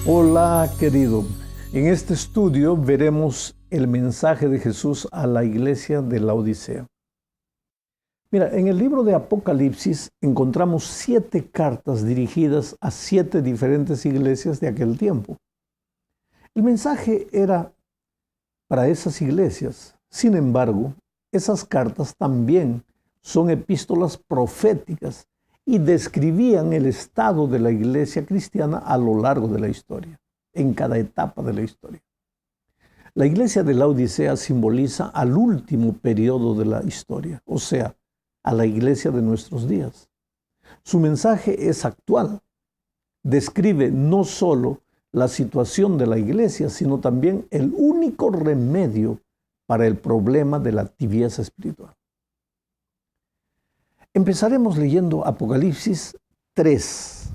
Hola, querido. En este estudio veremos el mensaje de Jesús a la iglesia de Laodicea. Mira, en el libro de Apocalipsis encontramos 7 cartas dirigidas a 7 diferentes iglesias de aquel tiempo. El mensaje era para esas iglesias. Sin embargo, esas cartas también son epístolas proféticas y describían el estado de la iglesia cristiana a lo largo de la historia, en cada etapa de la historia. La iglesia de Laodicea simboliza al último periodo de la historia, o sea, a la iglesia de nuestros días. Su mensaje es actual. Describe no solo la situación de la iglesia, sino también el único remedio para el problema de la tibieza espiritual. Empezaremos leyendo Apocalipsis 3,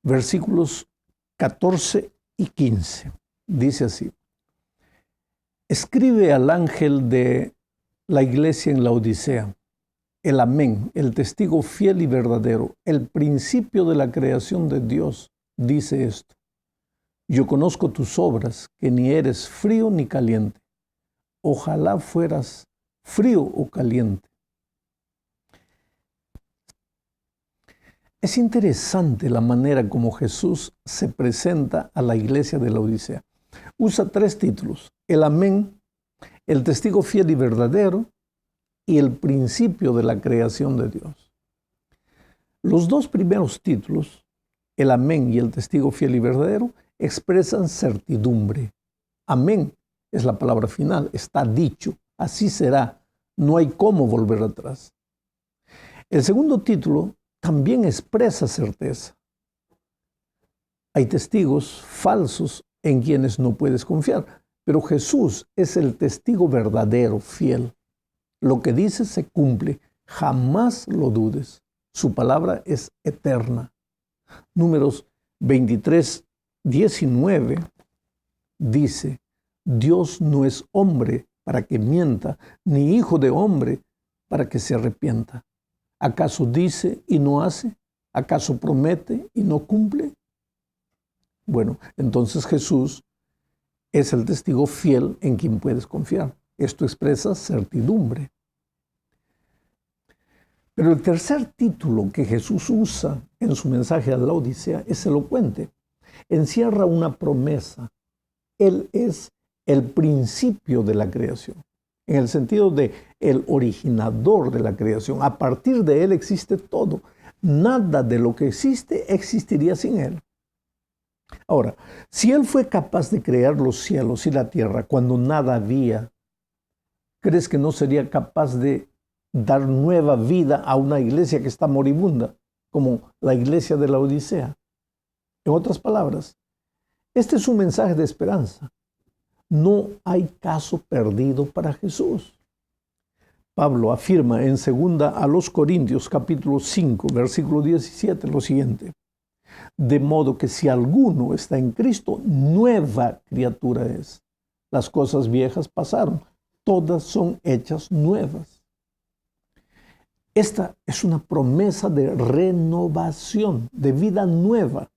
versículos 14 y 15. Dice así: escribe al ángel de la iglesia en Laodicea, el Amén, el testigo fiel y verdadero, el principio de la creación de Dios, dice esto: yo conozco tus obras, que ni eres frío ni caliente. Ojalá fueras frío o caliente. Es interesante la manera como Jesús se presenta a la iglesia de Laodicea. Usa 3 títulos: el Amén, el testigo fiel y verdadero, y el principio de la creación de Dios. Los 2 primeros títulos, el Amén y el testigo fiel y verdadero, expresan certidumbre. Amén es la palabra final, está dicho, así será, no hay cómo volver atrás. El segundo título también expresa certeza. Hay testigos falsos en quienes no puedes confiar, pero Jesús es el testigo verdadero, fiel. Lo que dice se cumple, jamás lo dudes. Su palabra es eterna. Números 23, 19 dice: Dios no es hombre para que mienta, ni hijo de hombre para que se arrepienta. ¿Acaso dice y no hace? ¿Acaso promete y no cumple? Bueno, entonces Jesús es el testigo fiel en quien puedes confiar. Esto expresa certidumbre. Pero el tercer título que Jesús usa en su mensaje a la Odisea es elocuente. Encierra una promesa. Él es el principio de la creación, en el sentido de el originador de la creación. A partir de Él existe todo. Nada de lo que existe existiría sin Él. Ahora, si Él fue capaz de crear los cielos y la tierra cuando nada había, ¿crees que no sería capaz de dar nueva vida a una iglesia que está moribunda, como la iglesia de la Odisea? En otras palabras, este es un mensaje de esperanza. No hay caso perdido para Jesús. Pablo afirma en 2 Corintios capítulo 5, versículo 17 lo siguiente: de modo que si alguno está en Cristo, nueva criatura es. Las cosas viejas pasaron, todas son hechas nuevas. Esta es una promesa de renovación, de vida nueva.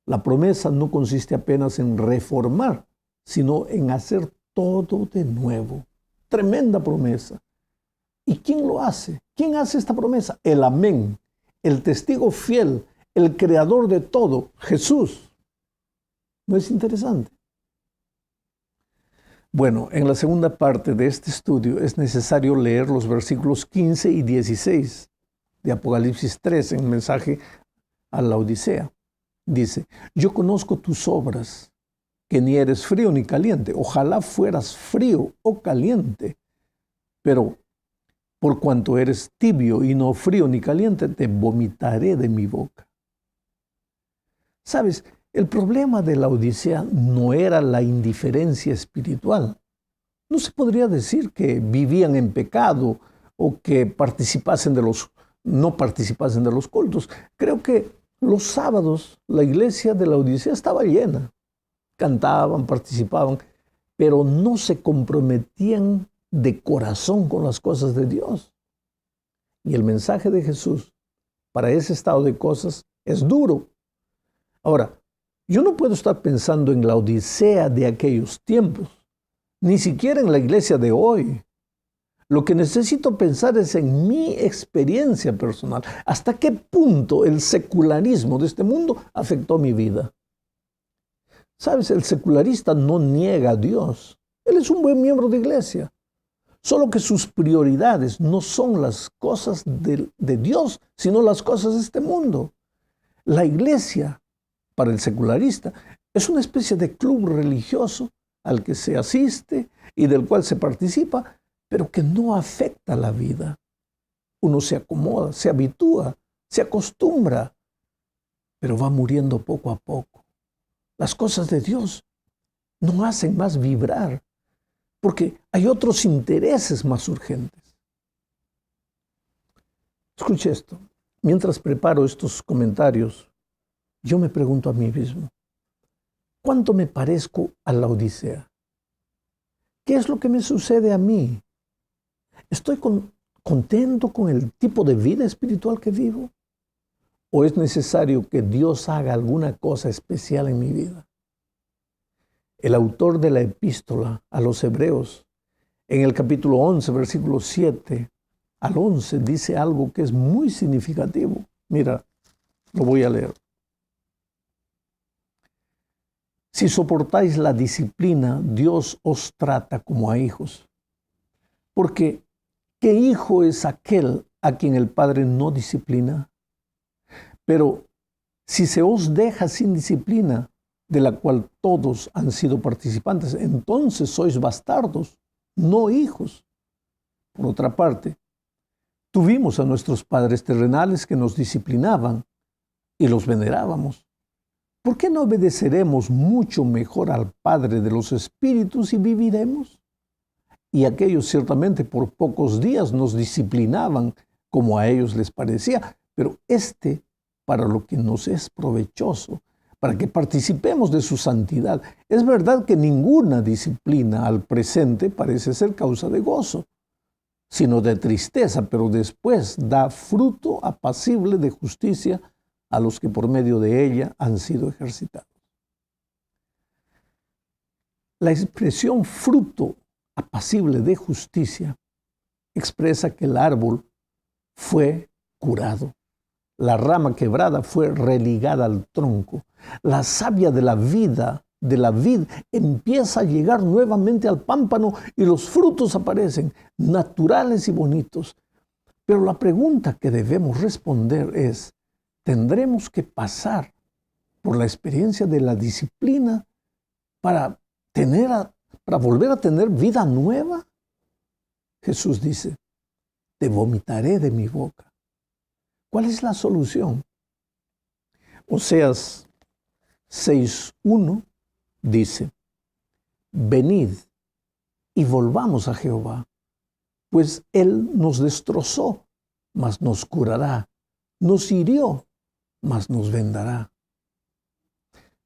La promesa no consiste apenas en reformar, sino en hacer todo de nuevo. Tremenda promesa. ¿Y quién lo hace? ¿Quién hace esta promesa? El Amén, el testigo fiel, el creador de todo, Jesús. ¿No es interesante? Bueno, en la segunda parte de este estudio es necesario leer los versículos 15 y 16 de Apocalipsis 3 en el mensaje a la Odisea. Dice: yo conozco tus obras, que ni eres frío ni caliente. Ojalá fueras frío o caliente. Pero por cuanto eres tibio y no frío ni caliente, te vomitaré de mi boca. ¿Sabes? El problema de la Odisea no era la indiferencia espiritual. No se podría decir que vivían en pecado o que no participasen de los cultos. Creo que los sábados la iglesia de la Odisea estaba llena. Cantaban, participaban, pero no se comprometían de corazón con las cosas de Dios. Y el mensaje de Jesús para ese estado de cosas es duro. Ahora, Yo no puedo estar pensando en la Odisea de aquellos tiempos, ni siquiera en la iglesia de hoy. Lo que necesito pensar es en mi experiencia personal. ¿Hasta qué punto el secularismo de este mundo afectó mi vida? ¿Sabes? El secularista no niega a Dios. Él es un buen miembro de iglesia. Solo que sus prioridades no son las cosas de Dios, sino las cosas de este mundo. La iglesia, para el secularista, es una especie de club religioso al que se asiste y del cual se participa, pero que no afecta la vida. Uno se acomoda, se habitúa, se acostumbra, pero va muriendo poco a poco. Las cosas de Dios no hacen más vibrar, porque hay otros intereses más urgentes. Escuche esto. Mientras preparo estos comentarios, yo me pregunto a mí mismo, ¿cuánto me parezco a la Odisea? ¿Qué es lo que me sucede a mí? ¿Estoy contento con el tipo de vida espiritual que vivo? ¿O es necesario que Dios haga alguna cosa especial en mi vida? El autor de la epístola a los Hebreos, en el capítulo 11, versículos 7 al 11, dice algo que es muy significativo. Mira, lo voy a leer. Si soportáis la disciplina, Dios os trata como a hijos. Porque, ¿qué hijo es aquel a quien el Padre no disciplina? Pero si se os deja sin disciplina, de la cual todos han sido participantes, entonces sois bastardos, no hijos. Por otra parte, tuvimos a nuestros padres terrenales que nos disciplinaban y los venerábamos. ¿Por qué no obedeceremos mucho mejor al Padre de los Espíritus y viviremos? Y aquellos ciertamente por pocos días nos disciplinaban como a ellos les parecía, pero para lo que nos es provechoso, para que participemos de su santidad. Es verdad que ninguna disciplina al presente parece ser causa de gozo, sino de tristeza, pero después da fruto apacible de justicia a los que por medio de ella han sido ejercitados. La expresión fruto apacible de justicia expresa que el árbol fue curado. La rama quebrada fue religada al tronco. La savia de la vid empieza a llegar nuevamente al pámpano y los frutos aparecen, naturales y bonitos. Pero la pregunta que debemos responder es, ¿tendremos que pasar por la experiencia de la disciplina para volver a tener vida nueva? Jesús dice, te vomitaré de mi boca. ¿Cuál es la solución? Oseas 6:1 dice, venid y volvamos a Jehová, pues Él nos destrozó, mas nos curará, nos hirió, mas nos vendará.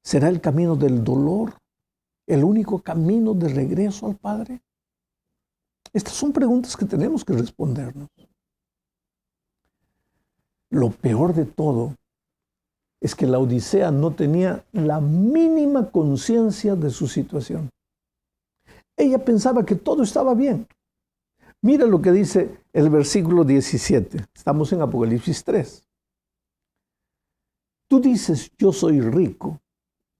¿Será el camino del dolor el único camino de regreso al Padre? Estas son preguntas que tenemos que respondernos. Lo peor de todo es que la Odisea no tenía la mínima conciencia de su situación. Ella pensaba que todo estaba bien. Mira lo que dice el versículo 17. Estamos en Apocalipsis 3. Tú dices, yo soy rico,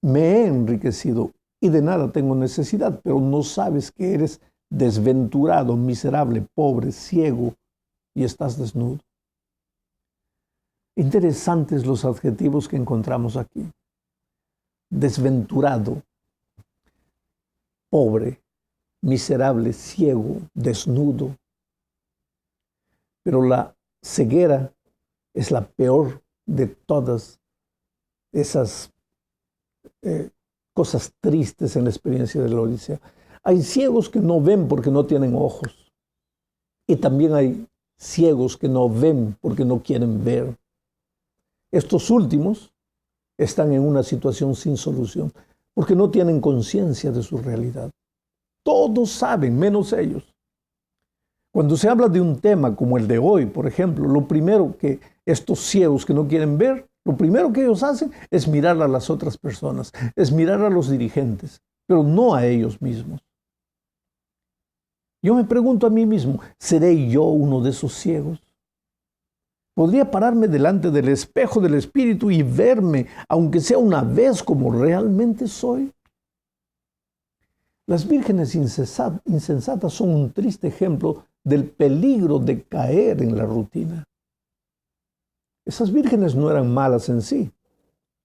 me he enriquecido y de nada tengo necesidad, pero no sabes que eres desventurado, miserable, pobre, ciego y estás desnudo. Interesantes los adjetivos que encontramos aquí. Desventurado, pobre, miserable, ciego, desnudo. Pero la ceguera es la peor de todas esas cosas tristes en la experiencia de la Odisea. Hay ciegos que no ven porque no tienen ojos. Y también hay ciegos que no ven porque no quieren ver. Estos últimos están en una situación sin solución porque no tienen conciencia de su realidad. Todos saben, menos ellos. Cuando se habla de un tema como el de hoy, por ejemplo, lo primero que estos ciegos que no quieren ver Lo primero que ellos hacen es mirar a las otras personas, es mirar a los dirigentes, pero no a ellos mismos. Yo me pregunto a mí mismo, ¿seré yo uno de esos ciegos? ¿Podría pararme delante del espejo del Espíritu y verme, aunque sea una vez, como realmente soy? Las vírgenes insensatas son un triste ejemplo del peligro de caer en la rutina. Esas vírgenes no eran malas en sí.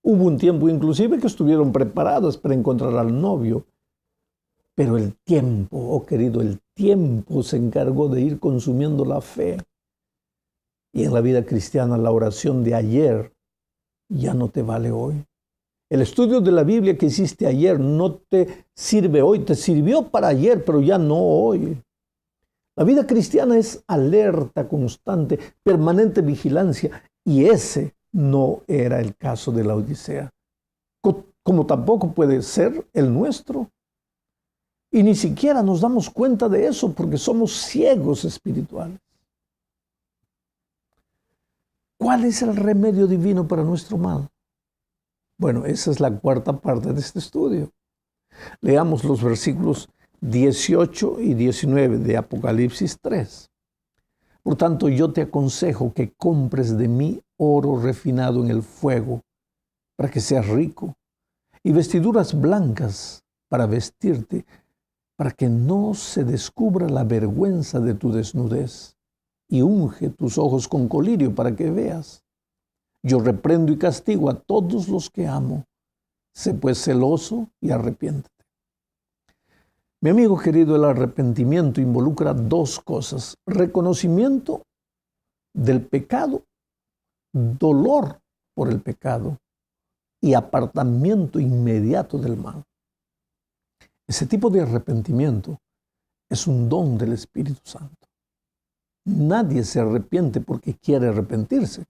Hubo un tiempo inclusive que estuvieron preparadas para encontrar al novio. Pero el tiempo, oh querido, el tiempo se encargó de ir consumiendo la fe. Y en la vida cristiana la oración de ayer ya no te vale hoy. El estudio de la Biblia que hiciste ayer no te sirve hoy, te sirvió para ayer, pero ya no hoy. La vida cristiana es alerta constante, permanente vigilancia, y ese no era el caso de la Odisea, como tampoco puede ser el nuestro. Y ni siquiera nos damos cuenta de eso porque somos ciegos espirituales. ¿Cuál es el remedio divino para nuestro mal? Bueno, esa es la cuarta parte de este estudio. Leamos los versículos 18 y 19 de Apocalipsis 3. Por tanto, yo te aconsejo que compres de mí oro refinado en el fuego, para que seas rico, y vestiduras blancas para vestirte, para que no se descubra la vergüenza de tu desnudez, y unge tus ojos con colirio para que veas. Yo reprendo y castigo a todos los que amo. Sé pues celoso y arrepiéntete. Mi amigo querido, el arrepentimiento involucra dos cosas: reconocimiento del pecado, dolor por el pecado y apartamiento inmediato del mal. Ese tipo de arrepentimiento es un don del Espíritu Santo. Nadie se arrepiente porque quiere arrepentirse.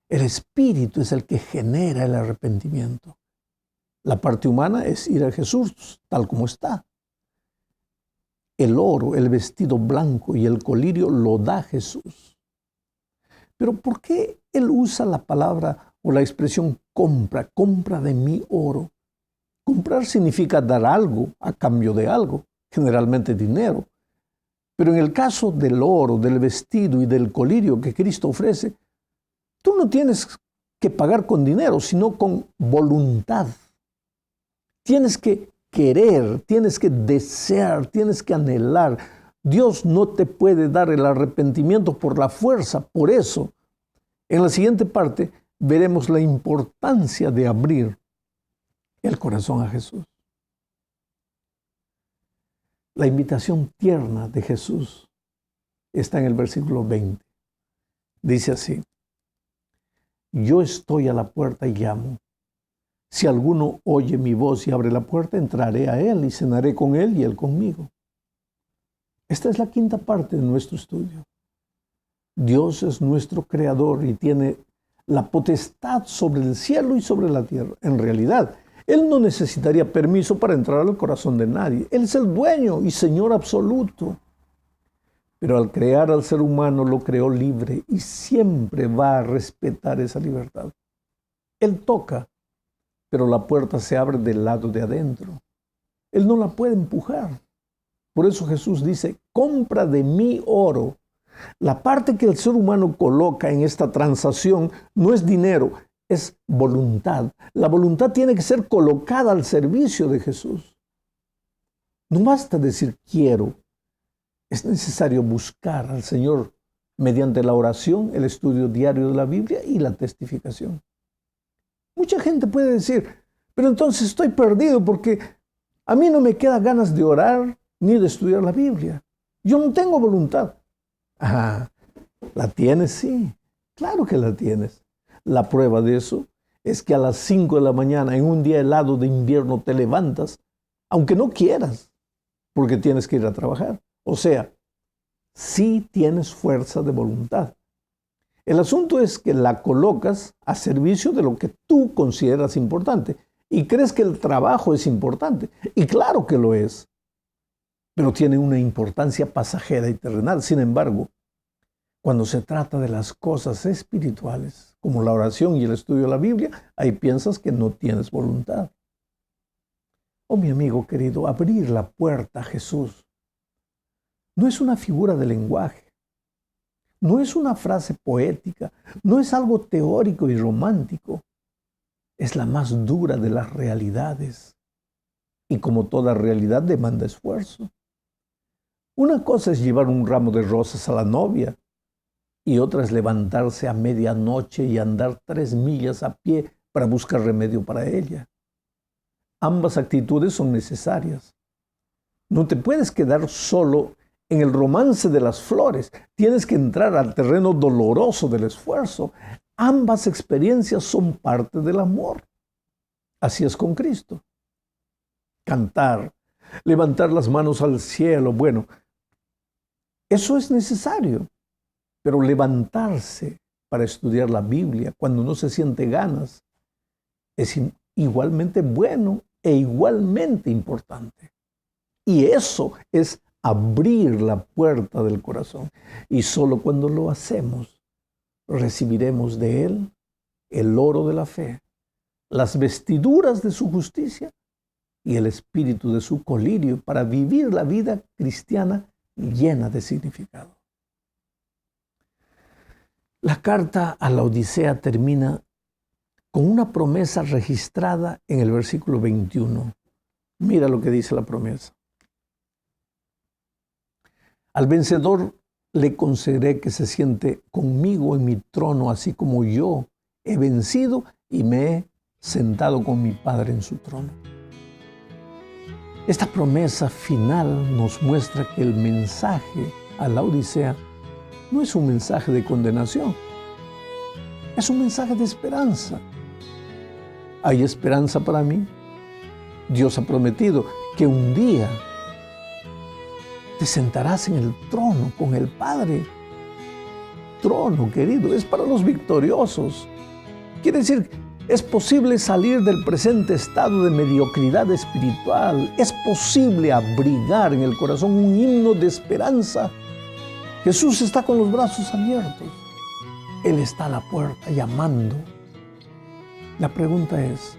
El Espíritu es el que genera el arrepentimiento. La parte humana es ir a Jesús tal como está. El oro, el vestido blanco y el colirio lo da Jesús. Pero ¿por qué Él usa la palabra o la expresión compra? Compra de mí oro. Comprar significa dar algo a cambio de algo, generalmente dinero. Pero en el caso del oro, del vestido y del colirio que Cristo ofrece, tú no tienes que pagar con dinero, sino con voluntad. Tienes que querer, tienes que desear, tienes que anhelar. Dios no te puede dar el arrepentimiento por la fuerza. Por eso, en la siguiente parte, veremos la importancia de abrir el corazón a Jesús. La invitación tierna de Jesús está en el versículo 20. Dice así: yo estoy a la puerta y llamo. Si alguno oye mi voz y abre la puerta, entraré a él y cenaré con él y él conmigo. Esta es la quinta parte de nuestro estudio. Dios es nuestro creador y tiene la potestad sobre el cielo y sobre la tierra. En realidad, Él no necesitaría permiso para entrar al corazón de nadie. Él es el dueño y Señor absoluto. Pero al crear al ser humano lo creó libre y siempre va a respetar esa libertad. Él toca, pero la puerta se abre del lado de adentro. Él no la puede empujar. Por eso Jesús dice: compra de mí oro. La parte que el ser humano coloca en esta transacción no es dinero, es voluntad. La voluntad tiene que ser colocada al servicio de Jesús. No basta decir quiero. Es necesario buscar al Señor mediante la oración, el estudio diario de la Biblia y la testificación. Mucha gente puede decir: pero entonces estoy perdido porque a mí no me queda ganas de orar ni de estudiar la Biblia. Yo no tengo voluntad. Ah, ¿la tienes? Sí, claro que la tienes. La prueba de eso es que a las 5 de la mañana, en un día helado de invierno, te levantas, aunque no quieras, porque tienes que ir a trabajar. O sea, sí tienes fuerza de voluntad. El asunto es que la colocas a servicio de lo que tú consideras importante y crees que el trabajo es importante. Y claro que lo es, pero tiene una importancia pasajera y terrenal. Sin embargo, Cuando se trata de las cosas espirituales, como la oración y el estudio de la Biblia, ahí piensas que no tienes voluntad. Oh, mi amigo querido, abrir la puerta a Jesús no es una figura de lenguaje, no es una frase poética, no es algo teórico y romántico. Es la más dura de las realidades. Y como toda realidad demanda esfuerzo. Una cosa es llevar un ramo de rosas a la novia y otra es levantarse a medianoche y andar 3 millas a pie para buscar remedio para ella. Ambas actitudes son necesarias. No te puedes quedar solo en el romance de las flores. Tienes que entrar al terreno doloroso del esfuerzo. Ambas experiencias son parte del amor. Así es con Cristo. Cantar, levantar las manos al cielo, bueno, eso es necesario. Pero levantarse para estudiar la Biblia cuando no se siente ganas es igualmente bueno e igualmente importante. Y eso es abrir la puerta del corazón. Y solo cuando lo hacemos, recibiremos de Él el oro de la fe, las vestiduras de su justicia y el espíritu de su colirio para vivir la vida cristiana llena de significado. La carta a la Odisea termina con una promesa registrada en el versículo 21. Mira lo que dice la promesa. Al vencedor le concederé que se siente conmigo en mi trono, así como yo he vencido y me he sentado con mi Padre en su trono. Esta promesa final nos muestra que el mensaje a la Odisea no es un mensaje de condenación, es un mensaje de esperanza. ¿Hay esperanza para mí? Dios ha prometido que un día te sentarás en el trono con el Padre. Trono, querido, es para los victoriosos. Quiere decir, es posible salir del presente estado de mediocridad espiritual. Es posible abrigar en el corazón un himno de esperanza. Jesús está con los brazos abiertos. Él está a la puerta llamando. La pregunta es,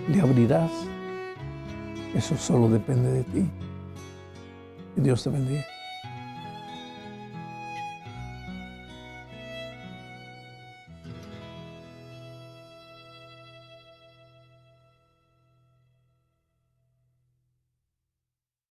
¿le abrirás? Eso solo depende de ti. Que Dios te bendiga.